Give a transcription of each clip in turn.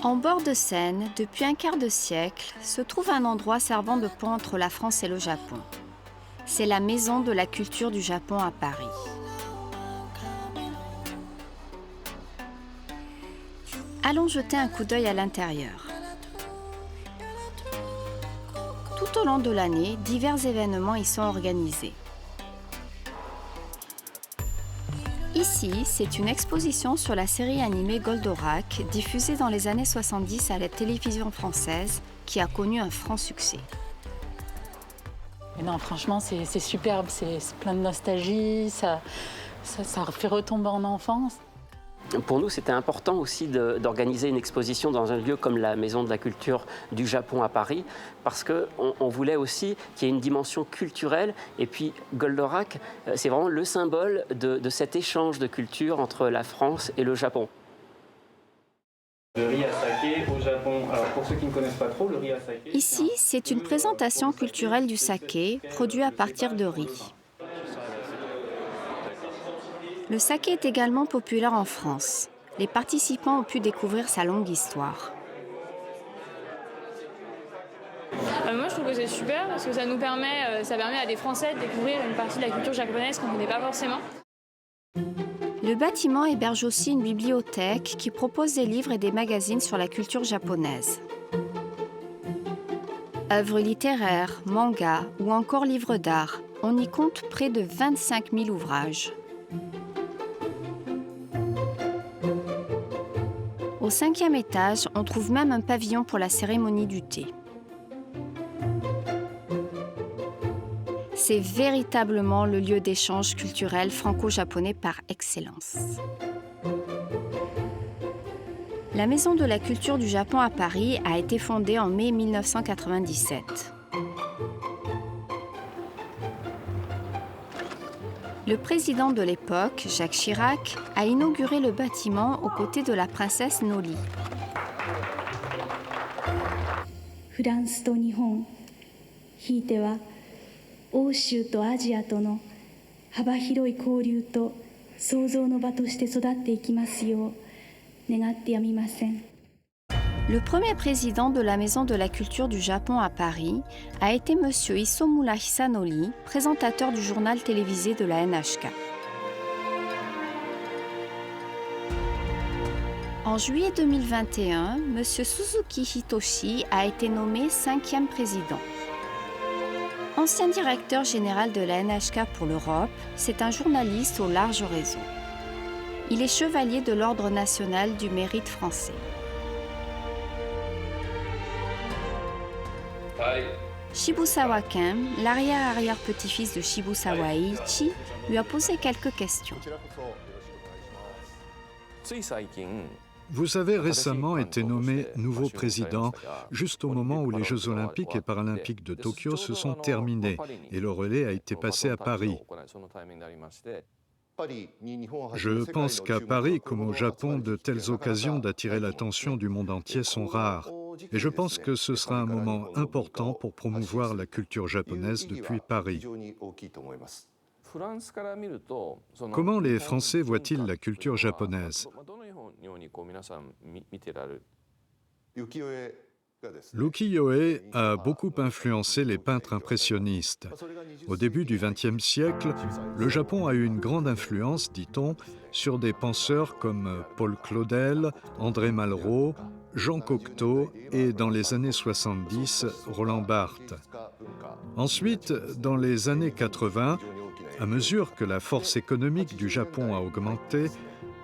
En bord de Seine, depuis un quart de siècle, se trouve un endroit servant de pont entre la France et le Japon. C'est la Maison de la Culture du Japon à Paris. Allons jeter un coup d'œil à l'intérieur. Tout au long de l'année, divers événements y sont organisés. Ici, c'est une exposition sur la série animée Goldorak, diffusée dans les années 70 à la télévision française, qui a connu un franc succès. Et non, franchement, c'est superbe, c'est plein de nostalgie, ça fait retomber en enfance. Pour nous, c'était important aussi d'organiser une exposition dans un lieu comme la Maison de la Culture du Japon à Paris, parce qu'on voulait aussi qu'il y ait une dimension culturelle. Et puis Goldorak, c'est vraiment le symbole de cet échange de culture entre la France et le Japon. Le riz à saké au Japon. Alors pour ceux qui ne connaissent pas trop, le riz à saké... Ici, c'est une présentation culturelle du saké, produit à partir de riz. Le saké est également populaire en France. Les participants ont pu découvrir sa longue histoire. Moi, je trouve que c'est super parce que ça permet à des Français de découvrir une partie de la culture japonaise qu'on ne connaît pas forcément. Le bâtiment héberge aussi une bibliothèque qui propose des livres et des magazines sur la culture japonaise. Œuvres littéraires, mangas ou encore livres d'art, on y compte près de 25 000 ouvrages. Au 5e étage, on trouve même un pavillon pour la cérémonie du thé. C'est véritablement le lieu d'échange culturel franco-japonais par excellence. La Maison de la Culture du Japon à Paris a été fondée en mai 1997. Le président de l'époque, Jacques Chirac, a inauguré le bâtiment aux côtés de la princesse Noli. フランスと日本、ひいては欧州とアジアとの幅広い交流と創造の場として育っていきますよう願ってやみません。 Le premier président de la Maison de la Culture du Japon à Paris a été M. Isomura Hisanori, présentateur du journal télévisé de la NHK. En juillet 2021, M. Suzuki Hitoshi a été nommé 5e président. Ancien directeur général de la NHK pour l'Europe, c'est un journaliste au large réseau. Il est chevalier de l'Ordre national du mérite français. Shibusawa Ken, l'arrière-arrière-petit-fils de Shibusawa Eiichi, lui a posé quelques questions. Vous avez récemment été nommé nouveau président, juste au moment où les Jeux olympiques et paralympiques de Tokyo se sont terminés et le relais a été passé à Paris. Je pense qu'à Paris, comme au Japon, de telles occasions d'attirer l'attention du monde entier sont rares. Et je pense que ce sera un moment important pour promouvoir la culture japonaise depuis Paris. Comment les Français voient-ils la culture japonaise ? L'ukiyo-e a beaucoup influencé les peintres impressionnistes. Au début du XXe siècle, le Japon a eu une grande influence, dit-on, sur des penseurs comme Paul Claudel, André Malraux, Jean Cocteau et, dans les années 70, Roland Barthes. Ensuite, dans les années 80, à mesure que la force économique du Japon a augmenté,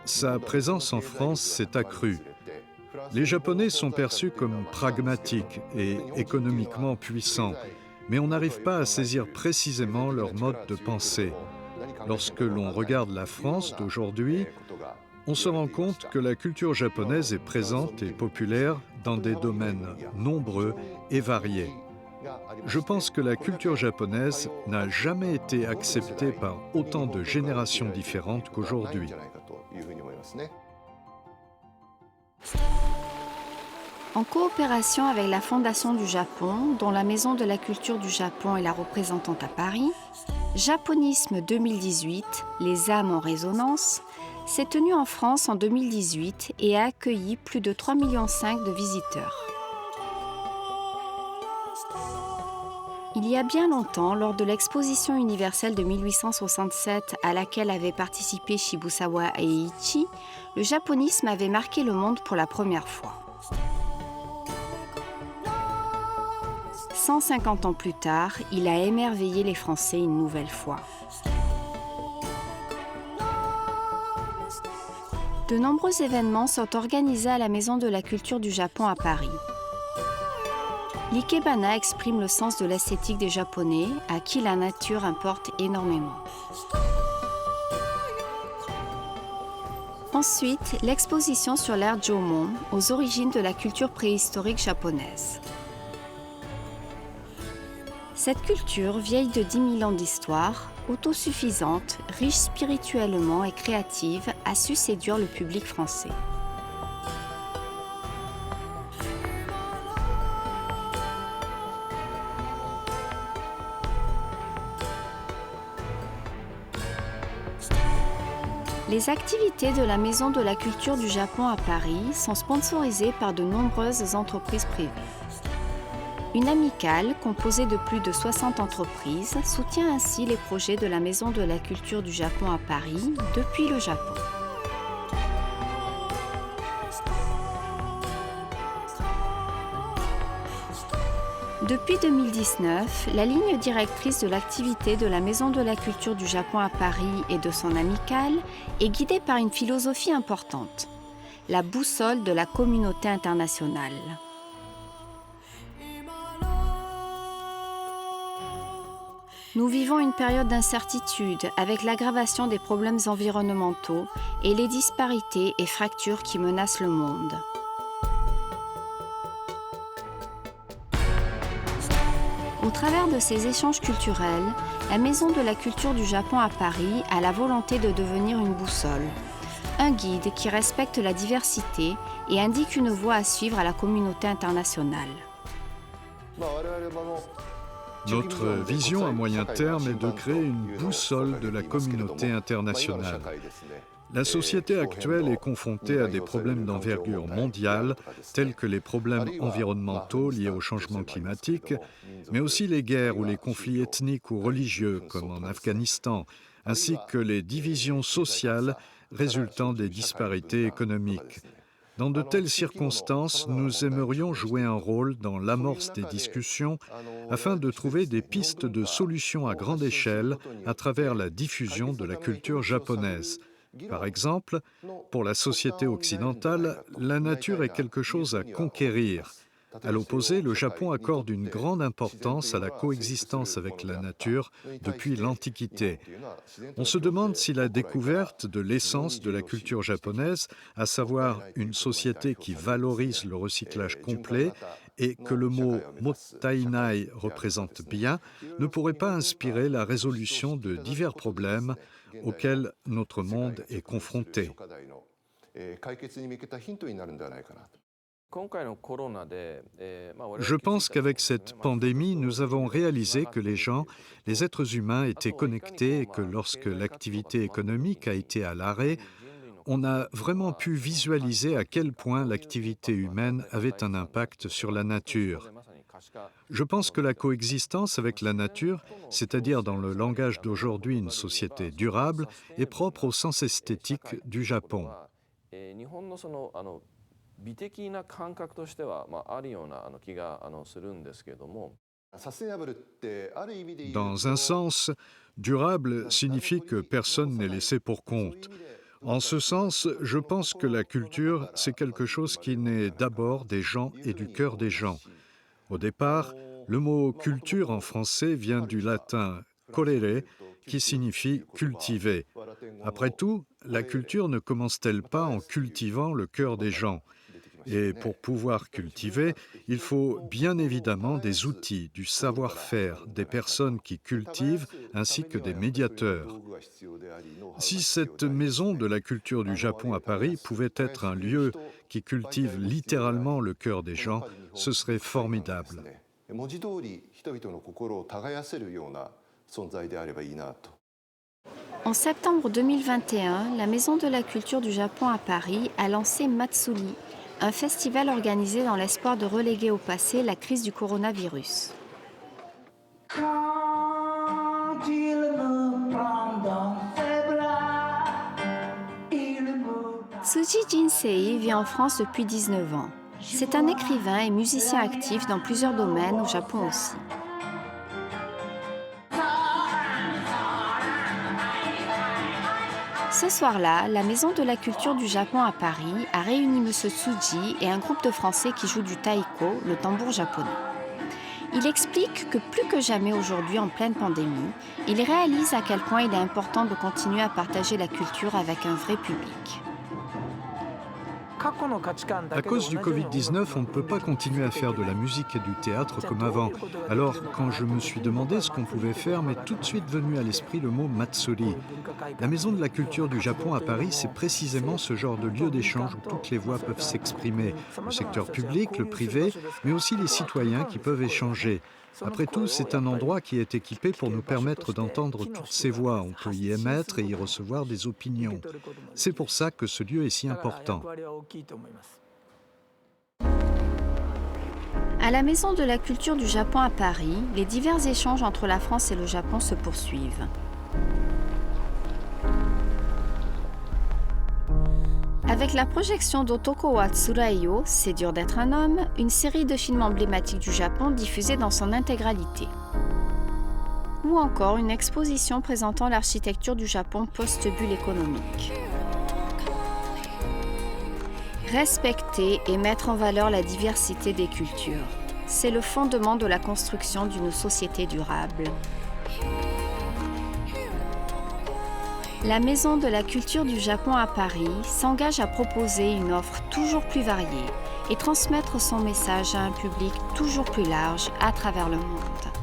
sa présence en France s'est accrue. Les Japonais sont perçus comme pragmatiques et économiquement puissants, mais on n'arrive pas à saisir précisément leur mode de pensée. Lorsque l'on regarde la France d'aujourd'hui, on se rend compte que la culture japonaise est présente et populaire dans des domaines nombreux et variés. Je pense que la culture japonaise n'a jamais été acceptée par autant de générations différentes qu'aujourd'hui. En coopération avec la Fondation du Japon, dont la Maison de la Culture du Japon est la représentante à Paris, Japonisme 2018, les âmes en résonance, s'est tenu en France en 2018 et a accueilli plus de 3,5 millions de visiteurs. Il y a bien longtemps, lors de l'exposition universelle de 1867 à laquelle avaient participé Shibusawa et Eiichi, le japonisme avait marqué le monde pour la première fois. 150 ans plus tard, il a émerveillé les Français une nouvelle fois. De nombreux événements sont organisés à la Maison de la Culture du Japon à Paris. L'Ikebana exprime le sens de l'esthétique des Japonais, à qui la nature importe énormément. Ensuite, l'exposition sur l'ère Jomon, aux origines de la culture préhistorique japonaise. Cette culture, vieille de 10 000 ans d'histoire, autosuffisante, riche spirituellement et créative, a su séduire le public français. Les activités de la Maison de la Culture du Japon à Paris sont sponsorisées par de nombreuses entreprises privées. Une amicale, composée de plus de 60 entreprises, soutient ainsi les projets de la Maison de la Culture du Japon à Paris depuis le Japon. Depuis 2019, la ligne directrice de l'activité de la Maison de la Culture du Japon à Paris et de son amicale est guidée par une philosophie importante, la boussole de la communauté internationale. Nous vivons une période d'incertitude avec l'aggravation des problèmes environnementaux et les disparités et fractures qui menacent le monde. Au travers de ces échanges culturels, la Maison de la Culture du Japon à Paris a la volonté de devenir une boussole, un guide qui respecte la diversité et indique une voie à suivre à la communauté internationale. Notre vision à moyen terme est de créer une boussole de la communauté internationale. La société actuelle est confrontée à des problèmes d'envergure mondiale, tels que les problèmes environnementaux liés au changement climatique, mais aussi les guerres ou les conflits ethniques ou religieux, comme en Afghanistan, ainsi que les divisions sociales résultant des disparités économiques. Dans de telles circonstances, nous aimerions jouer un rôle dans l'amorce des discussions afin de trouver des pistes de solutions à grande échelle à travers la diffusion de la culture japonaise. Par exemple, pour la société occidentale, la nature est quelque chose à conquérir. À l'opposé, le Japon accorde une grande importance à la coexistence avec la nature depuis l'Antiquité. On se demande si la découverte de l'essence de la culture japonaise, à savoir une société qui valorise le recyclage complet et que le mot mottainai représente bien, ne pourrait pas inspirer la résolution de divers problèmes auxquels notre monde est confronté. Je pense qu'avec cette pandémie, nous avons réalisé que les êtres humains étaient connectés et que lorsque l'activité économique a été à l'arrêt, on a vraiment pu visualiser à quel point l'activité humaine avait un impact sur la nature. Je pense que la coexistence avec la nature, c'est-à-dire dans le langage d'aujourd'hui une société durable, est propre au sens esthétique du Japon. Dans un sens, durable signifie que personne n'est laissé pour compte. En ce sens, je pense que la culture, c'est quelque chose qui naît d'abord des gens et du cœur des gens. Au départ, le mot « culture » en français vient du latin « colere », qui signifie « cultiver ». Après tout, la culture ne commence-t-elle pas en cultivant le cœur des gens ? Et pour pouvoir cultiver, il faut bien évidemment des outils, du savoir-faire, des personnes qui cultivent, ainsi que des médiateurs. Si cette maison de la culture du Japon à Paris pouvait être un lieu qui cultive littéralement le cœur des gens, ce serait formidable. En septembre 2021, la Maison de la Culture du Japon à Paris a lancé Matsuri, un festival organisé dans l'espoir de reléguer au passé la crise du coronavirus. Tsuji Jinsei vit en France depuis 19 ans. C'est un écrivain et musicien actif dans plusieurs domaines, au Japon aussi. Ce soir-là, la Maison de la Culture du Japon à Paris a réuni M. Tsuji et un groupe de Français qui jouent du taiko, le tambour japonais. Il explique que plus que jamais aujourd'hui, en pleine pandémie, il réalise à quel point il est important de continuer à partager la culture avec un vrai public. À cause du Covid-19, on ne peut pas continuer à faire de la musique et du théâtre comme avant. Alors, quand je me suis demandé ce qu'on pouvait faire, m'est tout de suite venu à l'esprit le mot Matsuri. La Maison de la Culture du Japon à Paris, c'est précisément ce genre de lieu d'échange où toutes les voix peuvent s'exprimer. Le secteur public, le privé, mais aussi les citoyens qui peuvent échanger. Après tout, c'est un endroit qui est équipé pour nous permettre d'entendre toutes ces voix. On peut y émettre et y recevoir des opinions. C'est pour ça que ce lieu est si important. À la Maison de la Culture du Japon à Paris, les divers échanges entre la France et le Japon se poursuivent. Avec la projection d'Otoko wa Tsuraiyo, C'est dur d'être un homme, une série de films emblématiques du Japon diffusée dans son intégralité. Ou encore une exposition présentant l'architecture du Japon post-bulle économique. Respecter et mettre en valeur la diversité des cultures, c'est le fondement de la construction d'une société durable. La Maison de la Culture du Japon à Paris s'engage à proposer une offre toujours plus variée et transmettre son message à un public toujours plus large à travers le monde.